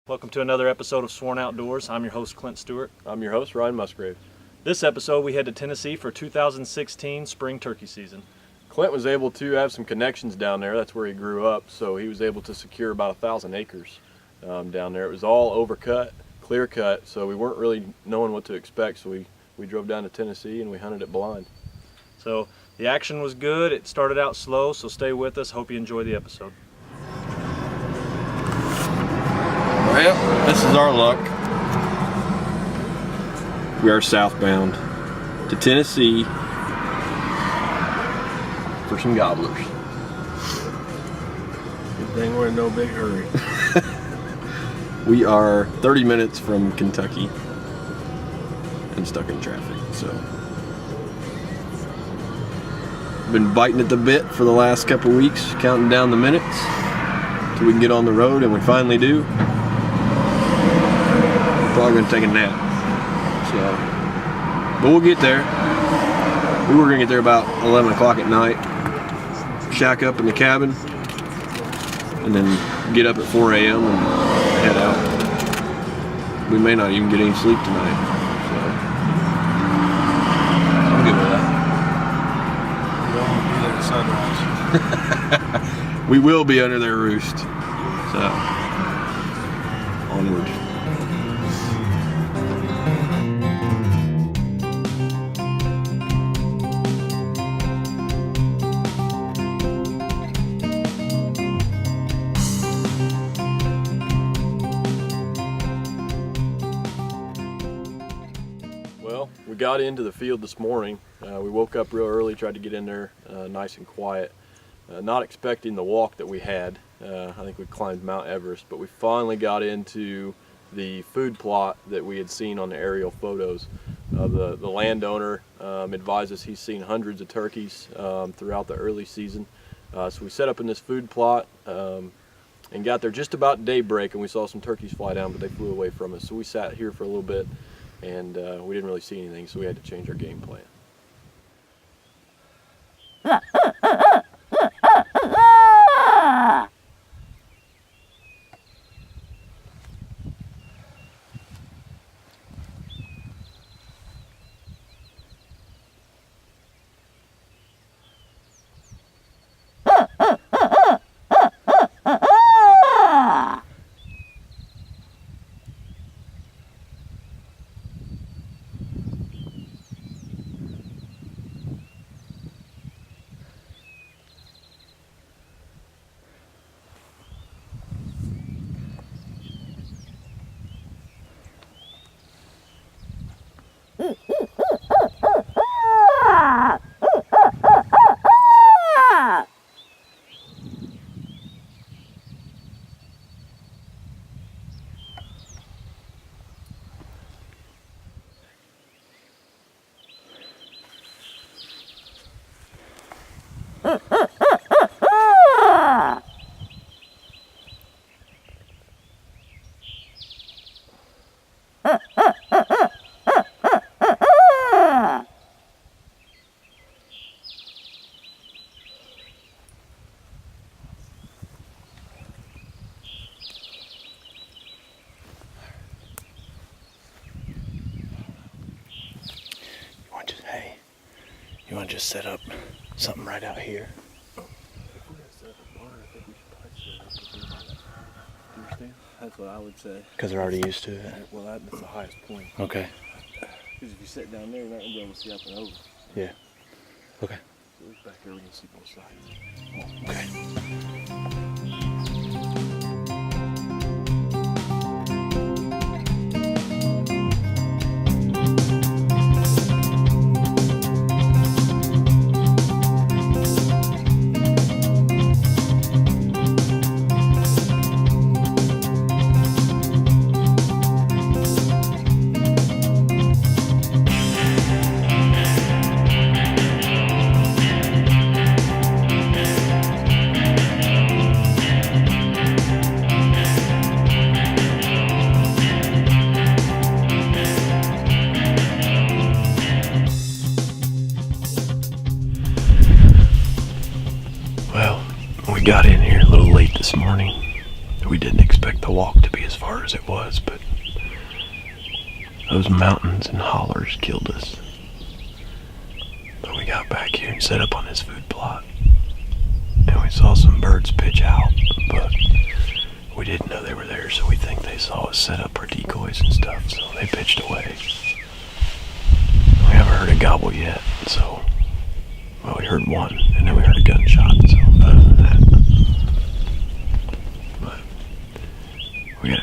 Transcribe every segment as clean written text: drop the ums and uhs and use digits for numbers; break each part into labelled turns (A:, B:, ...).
A: Welcome to another episode of Sworn Outdoors. I'm your host, Clint Stewart.
B: I'm your host, Ryan Musgrave.
A: This episode, we head to Tennessee for 2016 spring turkey season.
B: Clint was able to have some connections down there. That's where he grew up, so he was able to secure about 1,000 acres down there. It was all overcut, clear cut, so we weren't really knowing what to expect, so we drove down to Tennessee and we hunted it blind.
A: So the action was good. It started out slow, so stay with us. Hope you enjoy the episode.
B: Well, this is our luck. We are southbound to Tennessee for some gobblers.
C: Good thing we're in no big hurry.
B: We are 30 minutes from Kentucky and stuck in traffic, so. Been biting at the bit for the last couple weeks, counting down the minutes till we can get on the road, and we finally do. Probably gonna take a nap, so, but we'll get there. We were gonna get there about 11 o'clock at night, shack up in the cabin, and then get up at 4 a.m. and head out. We may not even get any sleep tonight, so I'm good with that.
C: We don't want to be there at sunrise.
B: We will be under their roost, so onward. Well, we got into the field this morning. We woke up real early, tried to get in there nice and quiet. Not expecting the walk that we had. I think we climbed Mount Everest, but we finally got into the food plot that we had seen on the aerial photos. The landowner advised us he's seen hundreds of turkeys throughout the early season. So we set up in this food plot and got there just about daybreak, and we saw some turkeys fly down, but they flew away from us. So we sat here for a little bit, and we didn't really see anything, so we had to change our game plan.
C: You want to just set up something right out here?
B: If we're going to set up a barn, I think we should probably set it up. Do you understand?
C: That's what I would say.
B: Because they're already used to it.
C: Well, that's the highest point.
B: Okay.
C: Because if you sit down there, you're not going to be able to see up and over.
B: Yeah. Okay.
C: So look back there, we can see both sides.
B: Okay. We got in here a little late this morning. We didn't expect the walk to be
C: as far as it was, but those mountains and hollers killed us. But we got back here and set up on this food plot, and we saw some birds pitch out, but we didn't know they were there, so we think they saw us set up our decoys and stuff, so they pitched away. We haven't heard a gobble yet, so, well, we heard one, and then we heard a gunshot, so other than that. But we got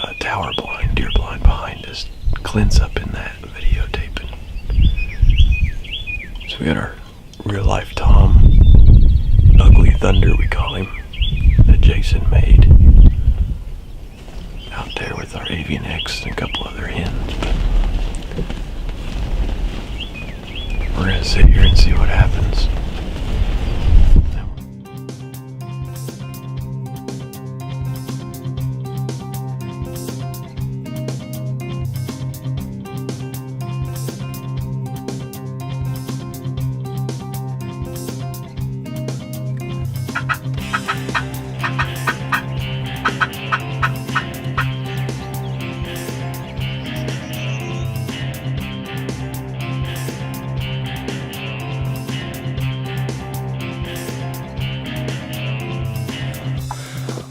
C: a tower blind, deer blind behind us. Clint's up in that videotaping. So we got our real life Tom, Ugly Thunder we call him, that Jason made, out there with our Avian X and a couple other hens. But we're gonna sit here and see what happens.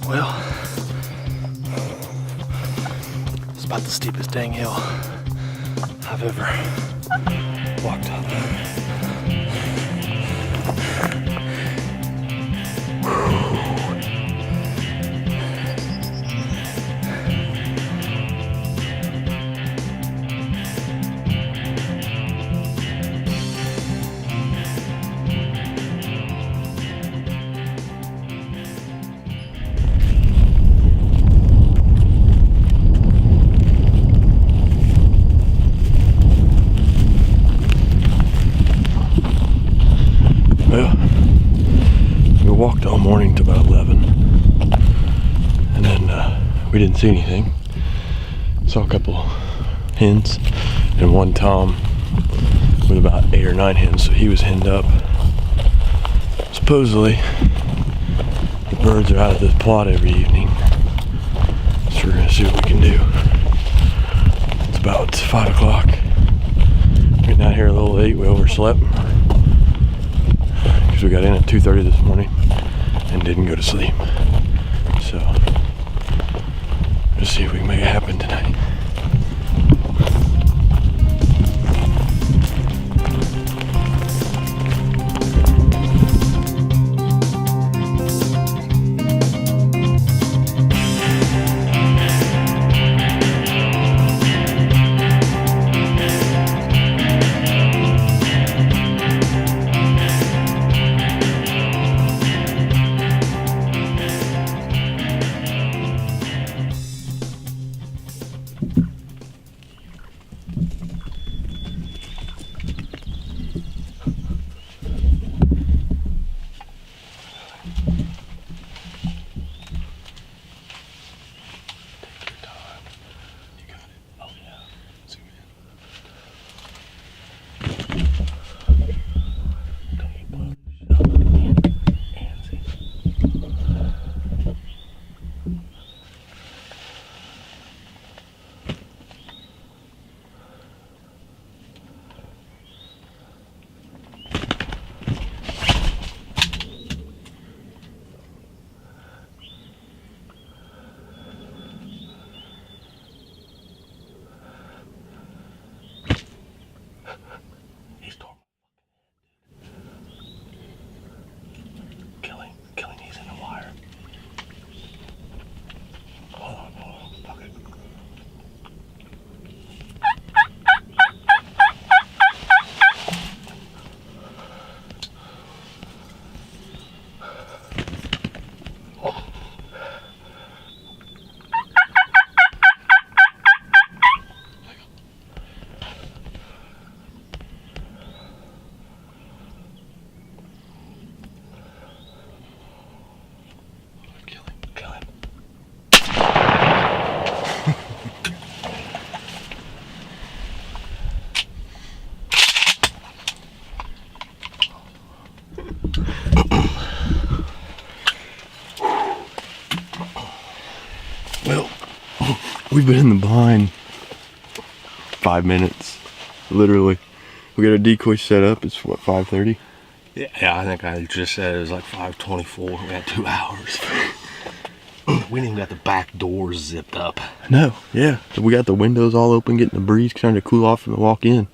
C: Well, it's about the steepest dang hill I've ever walked up. Well, we walked all morning to about 11, and then we didn't see anything. Saw a couple hens and one tom with about 8 or 9 hens, so he was henned up. Supposedly, the birds are out of this plot every evening, so we're gonna see what we can do. It's about 5 o'clock. Getting out here a little late, we overslept. Because we got in at 2:30 this morning and didn't go to sleep. So, let's see if we can make it happen tonight. We've been in the blind 5 minutes, literally. We got our decoy set up. It's what, 5:30?
D: Yeah, I think I just said it was like 5:24. We had 2 hours. We didn't even got the back doors zipped up.
C: No, yeah. We got the windows all open, getting the breeze, trying to cool off and walk in.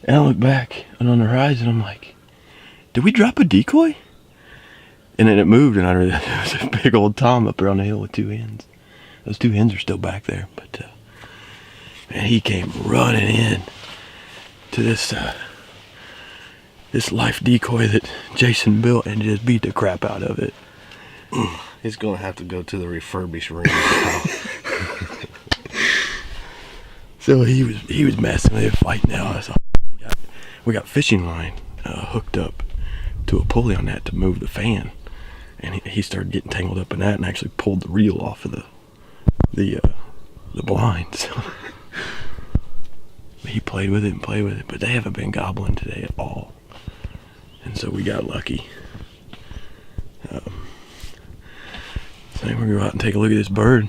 C: And I look back, and on the horizon, I'm like, did we drop a decoy? And then it moved, and I realized it was a big old tom up there on the hill with 2 hens. Those 2 hens are still back there, but man, he came running in to this life decoy that Jason built and just beat the crap out of it.
D: He's gonna have to go to the refurbished ring now.
C: So he was messing with it, fighting now. So we got fishing line hooked up to a pulley on that to move the fan, and he started getting tangled up in that and actually pulled the reel off of the blind. So he played with it, but they haven't been gobbling today at all, and so we got lucky. So we're gonna go out and take a look at this bird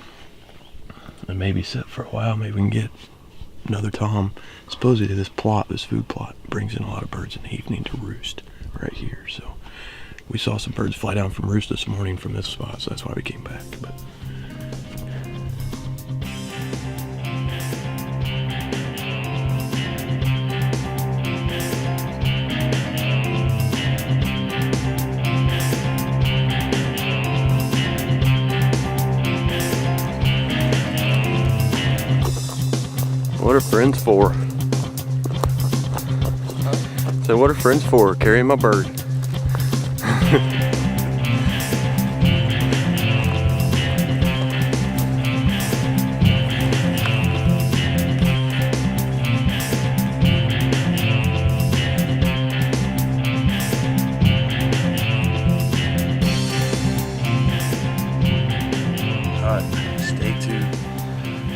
C: and maybe sit for a while. Maybe we can get another tom. Supposedly this food plot brings in a lot of birds in the evening to roost right here. So we saw some birds fly down from roost this morning from this spot, so that's why we came back. But what are friends for? So what are friends for? Carrying my bird.
E: Alright, stay tuned.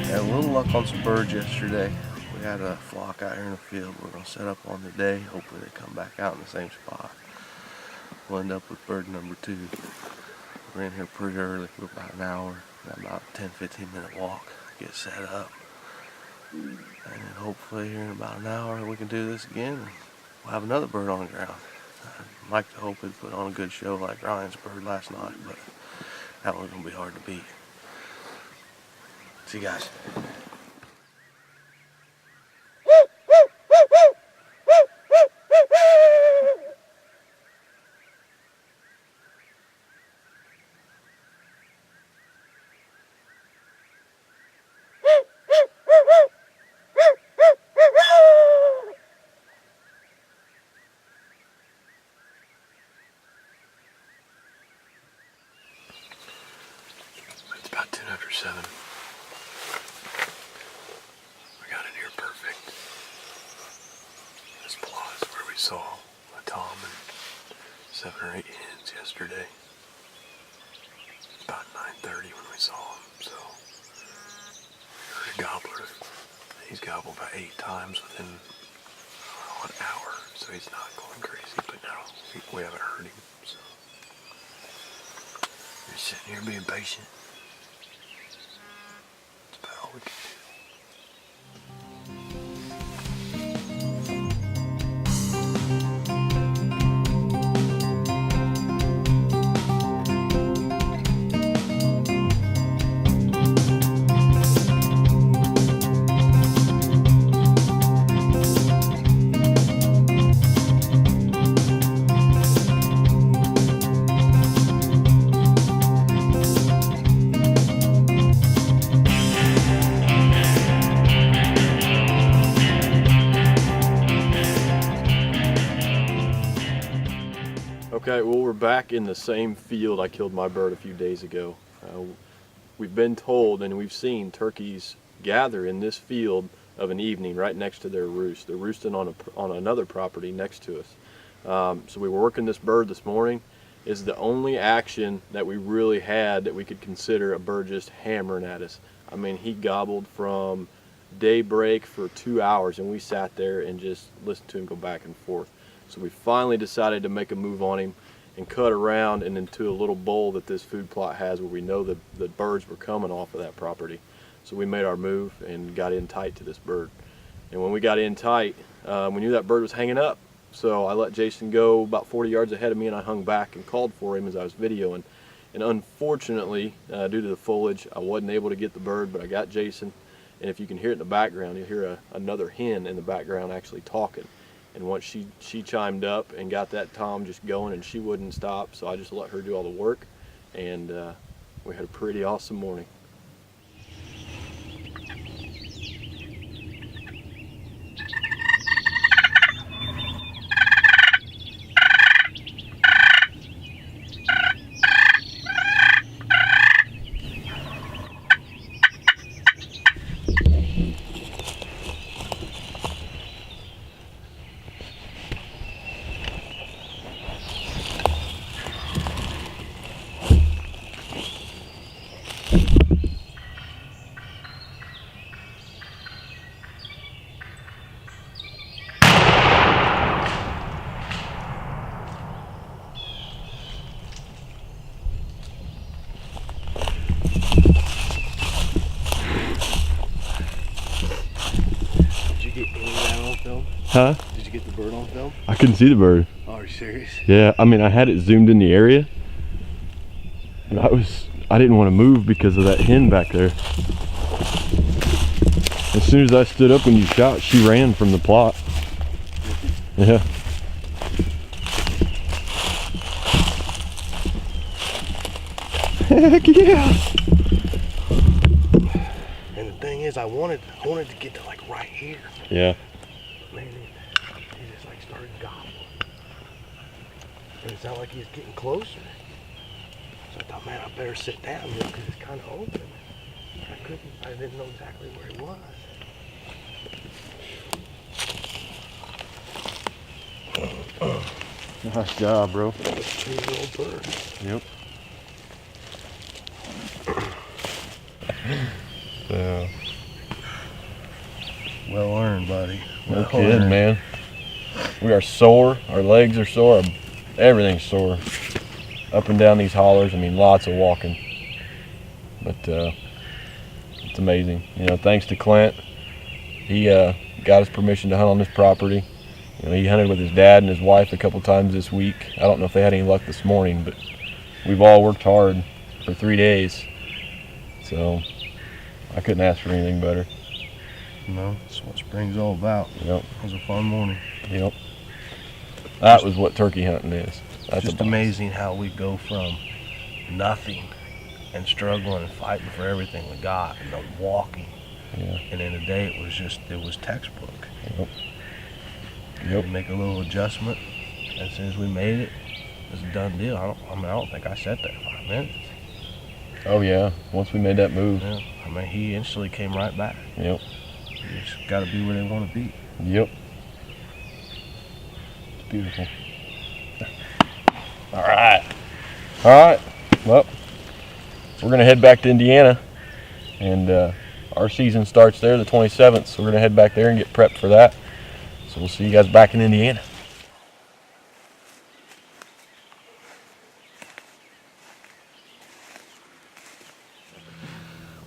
E: Had a little luck on some birds yesterday. We had a flock out here in the field. We're going to set up on today. Hopefully they come back out in the same spot. We'll end up with bird number 2. We're in here pretty early. We're about an hour. Got about a 10-15 minute walk. Get set up. And then hopefully here in about an hour we can do this again. And we'll have another bird on the ground. I'd like to hope we put on a good show like Ryan's bird last night, but that one's going to be hard to beat. See you guys.
C: it's about 10 after 7. We got it here perfect. This plot is where we saw a tom and 7 or 8 hens yesterday. It's about 9:30 when we saw him, so we heard a gobbler. He's gobbled about 8 times within an hour, so he's not going crazy, but now we haven't heard him, so we're sitting here being patient. That's about all we can do.
B: Okay, well, we're back in the same field I killed my bird a few days ago. We've been told and we've seen turkeys gather in this field of an evening right next to their roost. They're roosting on another property next to us. So we were working this bird this morning. It's the only action that we really had that we could consider a bird just hammering at us. I mean, he gobbled from daybreak for 2 hours, and we sat there and just listened to him go back and forth. So we finally decided to make a move on him and cut around and into a little bowl that this food plot has where we know that the birds were coming off of that property. So we made our move and got in tight to this bird. And when we got in tight, we knew that bird was hanging up. So I let Jason go about 40 yards ahead of me, and I hung back and called for him as I was videoing. And unfortunately, due to the foliage, I wasn't able to get the bird, but I got Jason. And if you can hear it in the background, you'll hear another hen in the background actually talking. And once she chimed up and got that tom just going, and she wouldn't stop, so I just let her do all the work. And we had a pretty awesome morning.
C: Huh?
E: Did you get the bird on film?
C: I couldn't see the bird.
E: Oh, are you serious?
C: Yeah, I mean, I had it zoomed in the area, and I didn't want to move because of that hen back there. As soon as I stood up when you shot, she ran from the plot. Yeah. Heck yeah!
E: And the thing is, I wanted to get to like right here.
C: Yeah.
E: Man, he just like started gobbling. And it sounded like he was getting closer. So I thought, man, I better sit down here because it's kind of open. I didn't know exactly where he was.
C: Nice job, bro.
E: That's a 2-year-old bird.
C: Yep. Yeah.
E: Well earned, buddy.
C: No kidding, man. We are sore. Our legs are sore. Everything's sore. Up and down these hollers. I mean, lots of walking. But it's amazing. You know, thanks to Clint. He got us permission to hunt on this property. You know, he hunted with his dad and his wife a couple times this week. I don't know if they had any luck this morning, but we've all worked hard for 3 days. So I couldn't ask for anything better.
E: No, that's what spring's all about.
C: Yep.
E: It was a fun morning.
C: Yep. That was what turkey hunting is. That's
E: Just amazing how we go from nothing and struggling and fighting for everything we got and then walking.
C: Yeah.
E: And in a day it was textbook.
C: Yep.
E: We make a little adjustment. As soon as we made it, it was a done deal. I don't think I sat there 5 minutes.
C: Oh yeah. Once we made that move.
E: Yeah. I mean, he instantly came right back.
C: Yep.
E: You just got to be where they want to be.
C: Yep. It's beautiful. All right. All right. Well, we're going to head back to Indiana, and our season starts there the 27th, so we're going to head back there and get prepped for that. So we'll see you guys back in Indiana.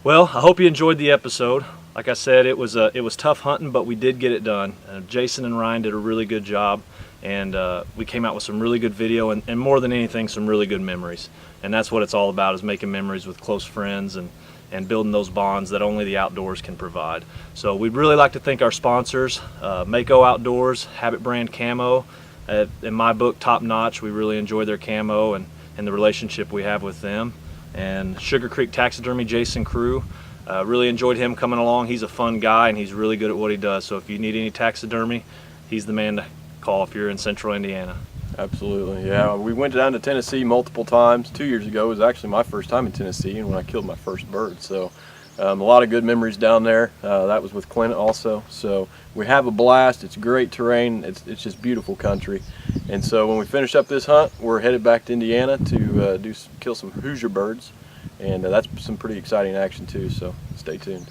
A: Well, I hope you enjoyed the episode. Like I said, it was tough hunting, but we did get it done. Jason and Ryan did a really good job, and we came out with some really good video, and more than anything, some really good memories. And that's what it's all about, is making memories with close friends and building those bonds that only the outdoors can provide. So we'd really like to thank our sponsors, Mako Outdoors, Habit Brand Camo. In my book, top notch. We really enjoy their camo and the relationship we have with them. And Sugar Creek Taxidermy, Jason Crew. Really enjoyed him coming along. He's a fun guy and he's really good at what he does. So if you need any taxidermy, he's the man to call if you're in central Indiana.
B: Absolutely, yeah. We went down to Tennessee multiple times. 2 years ago was actually my first time in Tennessee, and when I killed my first bird. So a lot of good memories down there. That was with Clint also. So we have a blast. It's great terrain. It's just beautiful country. And so when we finish up this hunt, we're headed back to Indiana to kill some Hoosier birds. And that's some pretty exciting action too, so stay tuned.